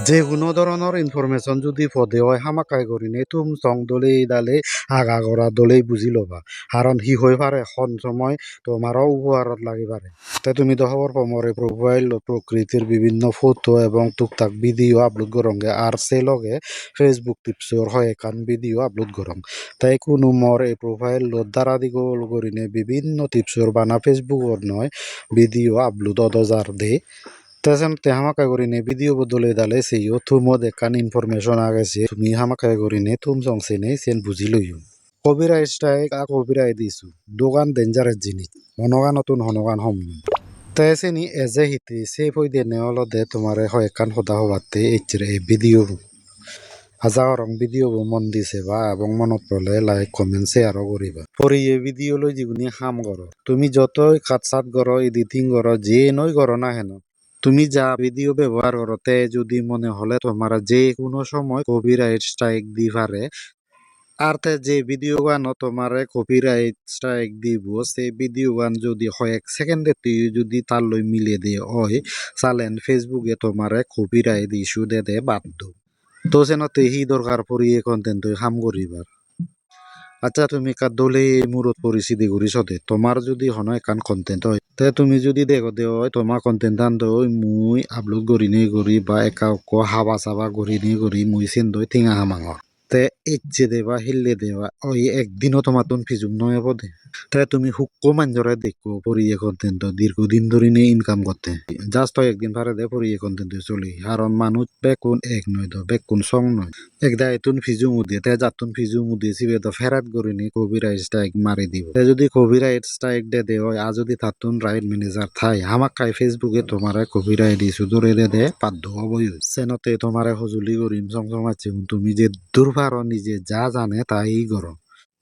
যে কোনো ধরনের ইনফরমেশন যদি পদে হয় হামাকাই করিনে তুম সং দলেই দালে আগা করা দলেই বুঝি লবা কারণ হি হয়ে পারে এখন সময় তোমারও উপহারত লাগি পারে তাই তুমি তো খবর পমরে প্রোফাইল প্রকৃতির বিভিন্ন ফটো এবং টুকটাক ভিডিও আপলোড করঙ্গে আর সে লগে ফেসবুক টিপসর হয় একান ভিডিও আপলোড করং তাই কোনো মর এই প্রোফাইল দ্বারা দি গোল করিনে বিভিন্ন টিপসর বানা ফেসবুকর নয় ভিডিও আপলোড অদজার দে Teejan te hamaka gorine video bodole dale se yo tumo de kan information agase তুমি hamaka gorine tum jong se nei sen বুঝিলইও কবিরাইট স্ট্রাইক আ কবিরাইট দিছু দোকান ডেঞ্জারাস জিনিস হনগান নতুন হনগান হম তেসে নি এজে হিতে সে ফই দে নেওয়ালো দে তোমারে হয় কান হদা হবাতে এইচরে এই ভিডিও হাজার রং ভিডিও মন দিছে বা এবং মনত পড়লে লাইক কমেন্ট শেয়ার করিবা পরে এই ভিডিও লই জীবনী হাম করো তুমি যতই খাটসাট করো এডিটিং করো যে নই করো না হেন তুমি যা ভিডিও ব্যবহার করতে যদি মনে হলে তোমার যে কোনো সময় কপিরাইট স্ট্রাইক দি পারে আর তে যে ভিডিও গান তোমার কপিরাইট স্ট্রাইক দিব সেই ভিডিও গান যদি কয়েক সেকেন্ডে তুই যদি তার লই মিলে দিয়ে হয় চালেন ফেসবুকে তোমার কপিরাইট ইস্যু দে দে বাধ্য তো যেনতে হি দরকার পড়িয়ে কন্টেন্ট হাম করিবার আচ্ছা তুমি কাদলে মূরত পরিস্থিতি ঘুরি সতে তোমার যদি হন একান কন্টেন্ট হয় তে তুমি যদি দেখো দে হয় তোমার কন্টেন্ট আন দই মুই আপলোড করি নি করি বা একা হাবা চাবা করি নি করি মুই সেন দই টিঙা হামাঙর তে ইচ্ছে দেবা হিললে দেবা ওই একদিনও তোমার তুন ফিজুম নয় পদে তাই তুমি হুক্কো মাঞ্জরে দেখো পরিয়ে কন্টেন্ট দীর্ঘদিন ধরে নিয়ে ইনকাম করতে জাস্ট একদিন পারে দে পরিয়ে কন্টেন্ট চলি কারণ মানুষ বেকুন এক নয় তো বেকুন সং নয় এক দায় তুন ফিজু মুদিয়ে তে যাতুন ফিজু মুদিয়ে সিবে তো ফেরাত করিনি কবিরাইট স্ট্রাইক মারি দিব তে যদি কবিরাইট স্ট্রাইক দে হয় আর যদি তাতুন রাইট ম্যানেজার থাই আমাক খাই ফেসবুকে তোমার কবিরাইট ইস্যু ধরে দে বাধ্য হবই সেনতে তোমার সজুলি করিম সমসমাচ্ছে তুমি যে দুর্ভার নিজে যা জানে তাই করো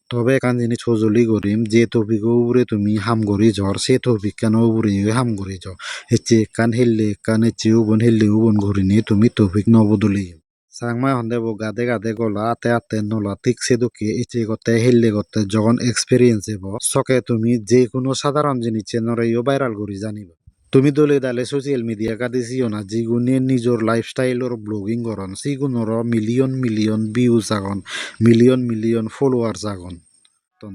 তবে একান জিনিস সজুলি করিম যে টপিক উপরে তুমি হাম করি ঝর সে টপিক কেন উপরে হাম করি য হেচে কান হেললে কান হেচে উবন হেললে উবন ঘুরি নিয়ে তুমি টপিক নবদলি সাংমাই হন্দে গাদে গাদে গলা আতে আতে নলা ঠিক সে দুঃখে ইচ্ছে করতে হেললে করতে যখন এক্সপিরিয়েন্স হব সকে তুমি যে কোনো সাধারণ জিনিস নরাইও ভাইরাল করি জানিবা তুমি দলে দালে সোশ্যাল মিডিয়া কাটিছিও না যিগুণে নিজৰ লাইফষ্টাইলৰ ব্লগিং কৰণ সিগুণৰ মিলিয়ন মিলিয়ন ভিউজ আগন মিলিয়ন মিলিয়ন ফলোয়ার্স আগন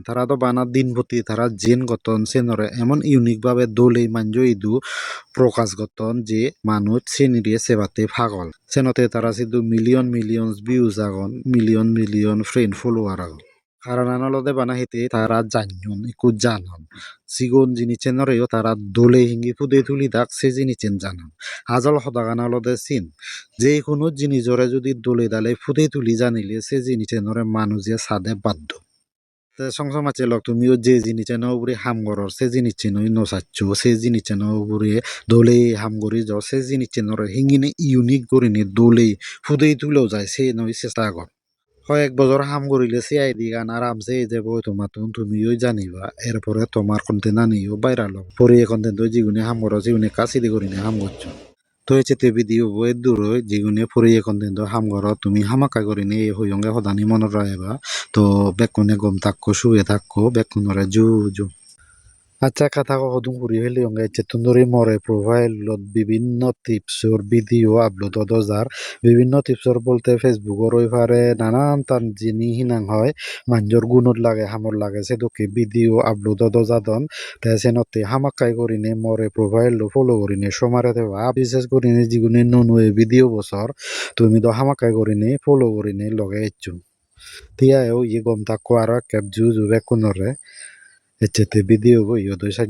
তারা তো বানা দিন প্রতি তারা জেন গতন সেনরে এমন ইউনিক ভাবে দলে মাঞ্জ ইদু প্রকাশ গতন যে মানুষ সেনিরিয়ে সেবাতে পাগল সেনতে তারা শুধু মিলিয়ন মিলিয়ন ভিউজ আগন মিলিয়ন মিলিয়ন ফ্রেন্ড ফলোয়ার আগন কারণ আনলদে বানা হেতে তারা জানন একু জানন সিগন জিনিসেন নরেও তারা দোলে হিঙ্গি ফুদে তুলি দাক সে জিনিসেন জানন আজল সদাগান আলদে চিন যে কোনো জিনিসরে যদি দোলে দালে ফুদে তুলি জানিলে সে জিনিসেন নরে মানুষে সাদে বাধ্য সংসার মাছে লগ তুমিও যে জিনিসেন উপরে হাম করর সে জিনিসেন নসাচ্ছ সে জিনিসেন উপরে দোলে হাম করি যাও সে জিনিসেন নরে হিঙ্গিনে ইউনিক করিনি দোলে ফুদেই তুলেও যায় সে নয় চেষ্টা কর কয়েক বছর হাম করিলে সে আইডি গান আরামসে এই যাব তোমার তুমিও জানিবা এরপরে তোমার কন্টেন্ট আনিও বাইরাল হব পরে এই কন্টেন্ট যেগুনে হাম করো যেগুনে কাছে দি করিনে হাম করছো তো চেতে ভিডিও বই দূর হয় যেগুনে পরে এই কন্টেন্ট হাম করো তুমি হামাকা করিনে এই হইয়ঙ্গে সদানি মনত রাখবা তো বেকুনে গম থাকো শুয়ে থাকো বেকুনরে জু জু আচ্ছা কথা কদম ঘুরি হইলে অঙ্গে চেতনদরি মরে প্রোফাইলত বিভিন্ন টিপসর ভিডিও আপলোড দজার বিভিন্ন টিপসর বলতে ফেসবুকর ওই পারে নানান তান জিনি হিনাং হয় মানুষের গুণত লাগে হামর লাগে সেদুকে ভিডিও আপলোড দজাদন তাই সেনতে হামাকাই করিনে মরে প্রোফাইল ফলো করিনে সমারে দেওয়া বিশেষ করিনে যিগুনে নুনুয়ে ভিডিও বছর তুমি তো হামাকাই করিনে ফলো করিনে লগে ইচ্ছু তিয়াও ইয়ে গম থাকো আর ক্যাপ জু জুবে কোনরে এচেতে ভিডিও গো ইয়দই সাজ